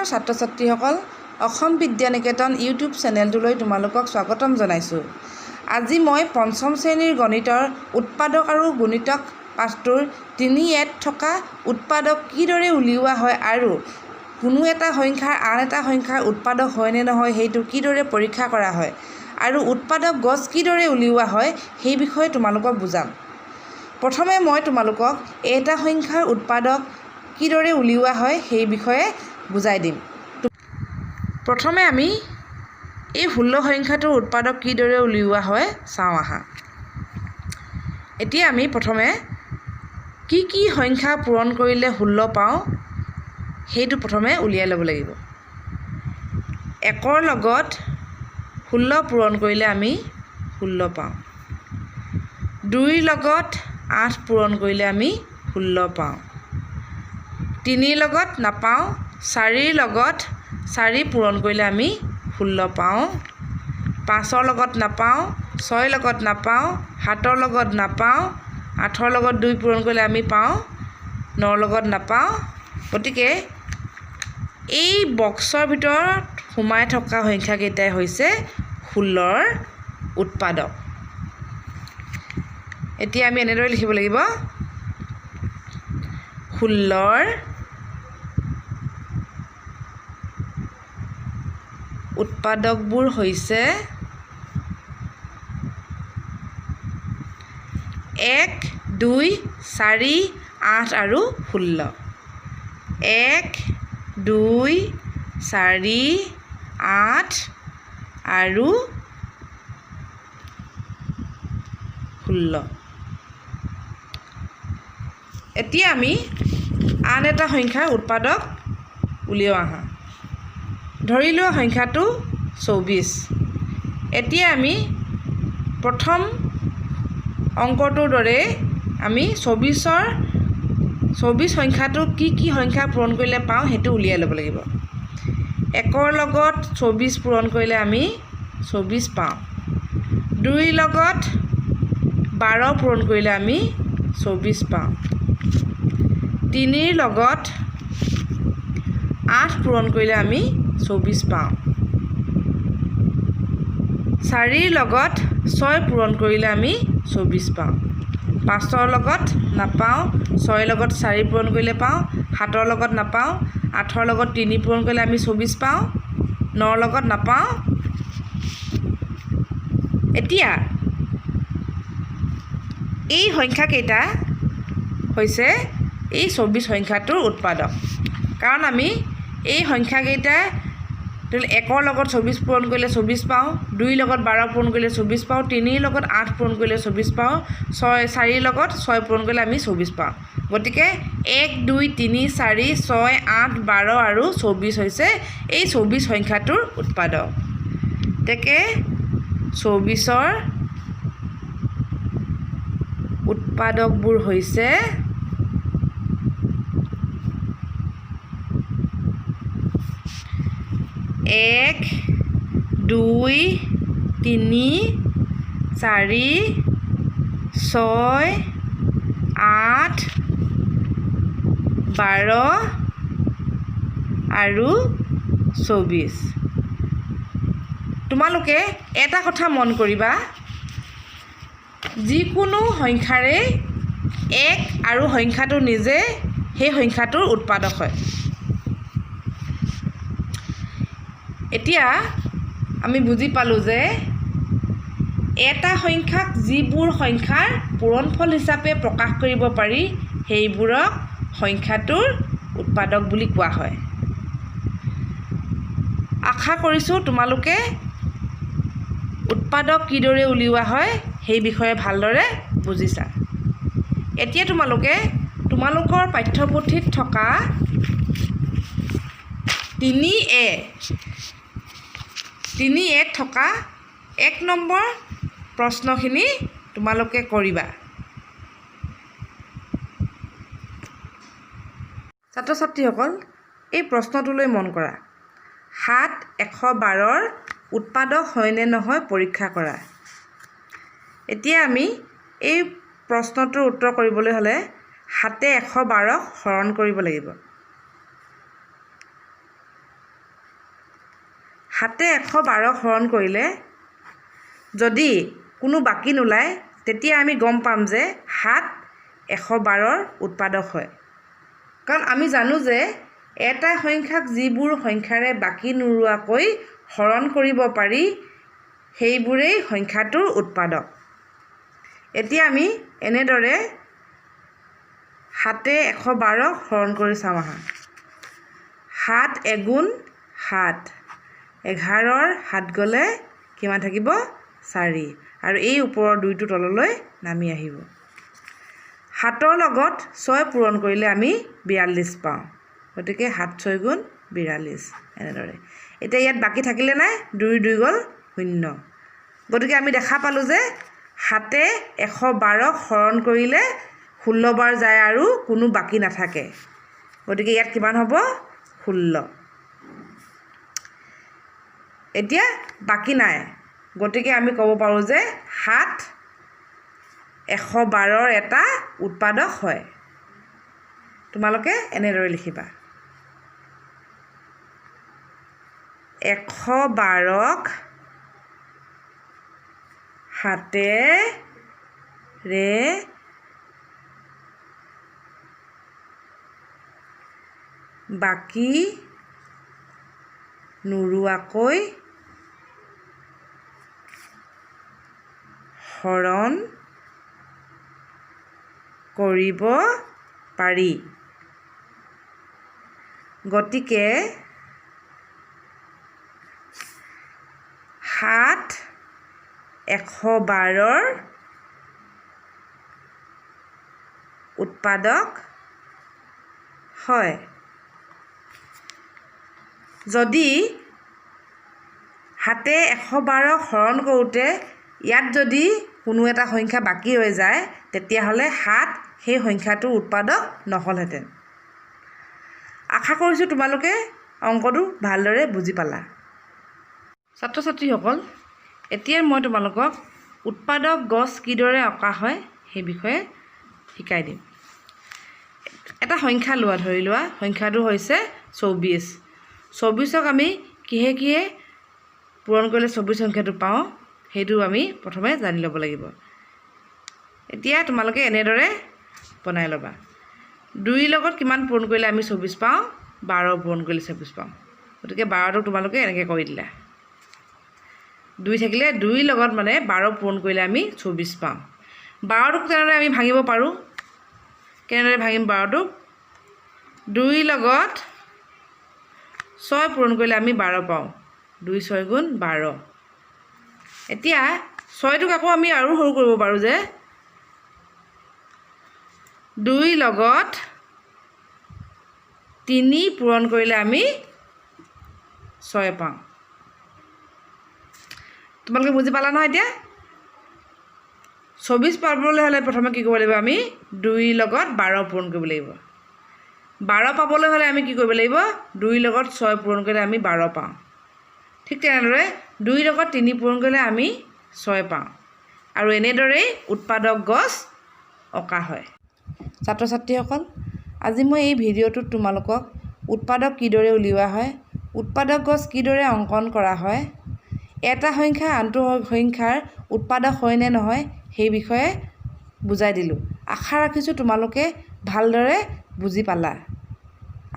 নমস্কাৰ ছাত্ৰ ছাত্ৰীসকল, অসম বিদ্যা নিকেতন ইউটিউব চেনেলটোলৈ তোমালোকক স্বাগতম জনাইছোঁ। আজি মই পঞ্চম শ্ৰেণীৰ গণিতৰ উৎপাদক আৰু গুণিতক পাঠটোৰ ৩ থকা উৎপাদক কিদৰে উলিওৱা হয় আৰু কোনো এটা সংখ্যাৰ আন এটা সংখ্যাৰ উৎপাদক হয় নে নহয় সেইটো কিদৰে পৰীক্ষা কৰা হয় আৰু উৎপাদক গছ কিদৰে উলিওৱা হয় সেই বিষয়ে তোমালোকক বুজাম। প্ৰথমে মই তোমালোকক এটা সংখ্যাৰ উৎপাদক কিদৰে উলিওৱা হয় সেই বিষয়ে বুজাই দিম। প্ৰথমে আমি এই 16 সংখ্যাটোৰ উৎপাদক কিদৰে উলিওৱা হয় চাওঁ আহা। এতিয়া আমি প্ৰথমে কি সংখ্যা পূৰণ কৰিলে 16 পাওঁ সেইটো প্ৰথমে উলিয়াই ল'ব লাগিব। 1ৰ লগত 16 পূৰণ কৰিলে আমি 16 পাওঁ। 2ৰ লগত 8 পূৰণ কৰিলে আমি 16 পাওঁ। 3ৰ লগত নাপাওঁ। 4ৰ লগত 4 পূৰণ কৰিলে আমি 16 পাওঁ। 5ৰ লগত নাপাওঁ। 6ৰ লগত নাপাওঁ। 7ৰ লগত নাপাওঁ। 8ৰ লগত 2 পূৰণ কৰিলে আমি পাওঁ। 9ৰ লগত নাপাওঁ। গতিকে এই বক্সৰ ভিতৰত সোমাই থকা সংখ্যাকেইটাই হৈছে 16ৰ উৎপাদক। এতিয়া আমি এনেদৰে লিখিব লাগিব, 16ৰ উৎপাদকবোৰ হৈছে 1, 2, 4, 8 আৰু 16। 1, 2, 4, 8 আৰু 16। এতিয়া আমি আন এটা সংখ্যাৰ উৎপাদক উলিয়াও আহা। ধৰি লোৱা সংখ্যাটো 24। এতিয়া আমি প্ৰথম অংকটোৰ দৰে আমি 24 সংখ্যাটো কি সংখ্যা পূৰণ কৰিলে পাওঁ সেইটো উলিয়াই ল'ব লাগিব। 1ৰ লগত 24 পূৰণ কৰিলে আমি 24 পাওঁ। 2ৰ লগত 12 পূৰণ কৰিলে আমি 24 পাওঁ। 3ৰ লগত 8 পূৰণ কৰিলে আমি 24 পাওঁ। 4ৰ লগত 6 পূৰণ কৰিলে আমি 24 পাওঁ। 5ৰ লগত নাপাওঁ। 6ৰ লগত 4 পূৰণ কৰিলে পাওঁ। 7ৰ লগত নাপাওঁ। 8ৰ লগত 3 পূৰণ কৰিলে আমি 24 পাওঁ। 9ৰ লগত নাপাওঁ। এতিয়া এই সংখ্যাকেইটা হৈছে এই 24 সংখ্যাটোৰ উৎপাদক। কাৰণ আমি এই সংখ্যাকেইটা 1ৰ লগত 24 পূৰণ কৰিলে 24 পাওঁ। 2ৰ লগত 12 পূৰণ কৰিলে 24 পাওঁ। 3ৰ লগত 8 পূৰণ কৰিলে 24 পাওঁ। 4ৰ লগত 6 পূৰণ কৰিলে আমি 24 পাওঁ। গতিকে 1, 2, 3, 4, 6, 8, 12 আৰু 24 হৈছে এই 24 সংখ্যাটোৰ উৎপাদক। গতিকে 24ৰ উৎপাদকবোৰ হৈছে 1, 2, 3, 4, 6, 8, 12 আৰু 24। তোমালোকে এটা কথা মন কৰিবা, যিকোনো সংখ্যাৰে 1 আৰু সংখ্যাটো নিজে সেই সংখ্যাটোৰ উৎপাদক হয়। এতিয়া আমি বুজি পালোঁ যে এটা সংখ্যাক যিবোৰ সংখ্যাৰ পূৰণফল হিচাপে প্ৰকাশ কৰিব পাৰি সেইবোৰক সংখ্যাটোৰ উৎপাদক বুলি কোৱা হয়। আশা কৰিছোঁ তোমালোকে উৎপাদক কিদৰে উলিওৱা হয় সেই বিষয়ে ভালদৰে বুজিছা। এতিয়া তোমালোকৰ পাঠ্যপুথিত থকা 3A থকা 1 নম্বৰ প্ৰশ্নখিনি তোমালোকে কৰিবা। ছাত্ৰ ছাত্ৰীসকল, এই প্ৰশ্নটোলৈ মন কৰা। 7, 112ৰ উৎপাদক হয় নে নহয় পৰীক্ষা কৰা। এতিয়া আমি এই প্ৰশ্নটোৰ উত্তৰ কৰিবলৈ হ'লে 7 112ক হৰণ কৰিব লাগিব। 7 এ 112 হৰণ কৰিলে যদি কোনো বাকী নোলায় তেতিয়া আমি গম পাম যে 7 112ৰ উৎপাদক হয়। কাৰণ আমি জানো যে এটা সংখ্যাক যিবোৰ সংখ্যাৰে বাকী নোলোৱাকৈ হৰণ কৰিব পাৰি সেইবোৰেই সংখ্যাটোৰ উৎপাদক। এতিয়া আমি এনেদৰে 7 এ 112 হৰণ কৰি চাম আহা। 7 এগুণ 7, 11ৰ 7 গ'লে কিমান থাকিব 4 আৰু এই ওপৰৰ 2টো তললৈ নামি আহিব। 7ৰ লগত 6 পূৰণ কৰিলে আমি 42 পাওঁ। গতিকে 7 6 গুণ 42 এনেদৰে। এতিয়া ইয়াত বাকী থাকিলে নাই 2 2 গ'ল 0। গতিকে আমি দেখা পালোঁ যে 7 এ 112 হৰণ কৰিলে 16 বাৰ যায় আৰু কোনো বাকী নাথাকে। গতিকে ইয়াত কিমান হ'ব 16। এতিয়া বাকী নাই গতিকে আমি ক'ব পাৰোঁ যে 7 112ৰ এটা উৎপাদক হয়। তোমালোকে এনেদৰে লিখিবা 112ক 7 ৰে বাকী নোলোৱাকৈ হৰণ কৰিব পাৰি। গতিকে 7 112ৰ উৎপাদক হয়। যদি 7 এ 112 হৰণ কৰোঁতে ইয়াত যদি কোনো এটা সংখ্যা বাকী ৰৈ যায় তেতিয়াহ'লে 7 সেই সংখ্যাটোৰ উৎপাদক নহ'লহেঁতেন। আশা কৰিছোঁ তোমালোকে অংকটো ভালদৰে বুজি পালা। ছাত্ৰ ছাত্ৰীসকল, এতিয়া মই তোমালোকক উৎপাদক গছ কিদৰে অঁকা হয় সেই বিষয়ে শিকাই দিম। এটা সংখ্যা লোৱা, ধৰি লোৱা সংখ্যাটো হৈছে 24। 24ক আমি কিহে কিহে পূৰণ কৰিলে 24 সংখ্যাটো পাওঁ সেইটো আমি প্ৰথমে জানি ল'ব লাগিব। এতিয়া তোমালোকে এনেদৰে বনাই ল'বা। 2ৰ লগত কিমান পূৰণ কৰিলে আমি 24 পাওঁ, 12 পূৰণ কৰিলে 24 পাওঁ। গতিকে 12টোক তোমালোকে এনেকৈ কৰি দিলা। 2 থাকিলে 2ৰ লগত মানে 12 পূৰণ কৰিলে আমি 24 পাওঁ। 12টোক তেনেদৰে আমি ভাঙিব পাৰোঁ। কেনেদৰে ভাঙিম 12টোক? 2ৰ লগত 6 পূৰণ কৰিলে আমি 12 পাওঁ। 2 6 গুণ 12। এতিয়া 6টোক আকৌ আমি আৰু সৰু কৰিব পাৰোঁ যে 2ৰ লগত 3 পূৰণ কৰিলে আমি 6 পাওঁ। তোমালোকে বুজি পালা নহয়? এতিয়া 24 পাবলৈ হ'লে প্ৰথমে কি কৰিব লাগিব? আমি 2ৰ লগত 12 পূৰণ কৰিব লাগিব। 12 পাবলৈ হ'লে আমি কি কৰিব লাগিব? 2ৰ লগত 6 পূৰণ কৰিলে আমি 12 পাওঁ। ঠিক তেনেদৰে 2ৰ লগত 3 পূৰণ কৰিলে আমি 6 পাওঁ। আৰু এনেদৰেই উৎপাদক গছ অঁকা হয়। ছাত্ৰ ছাত্ৰীসকল, আজি মই এই ভিডিঅ'টোত তোমালোকক উৎপাদক কিদৰে উলিওৱা হয়, উৎপাদক গছ কিদৰে অংকন কৰা হয়, এটা সংখ্যা আনটো সংখ্যাৰ উৎপাদক হয় নে নহয় সেই বিষয়ে বুজাই দিলোঁ। আশা ৰাখিছোঁ তোমালোকে ভালদৰে বুজি পালা।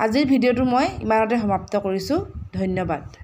আজিৰ ভিডিঅ'টো মই ইমানতে সমাপ্ত কৰিছোঁ। ধন্যবাদ।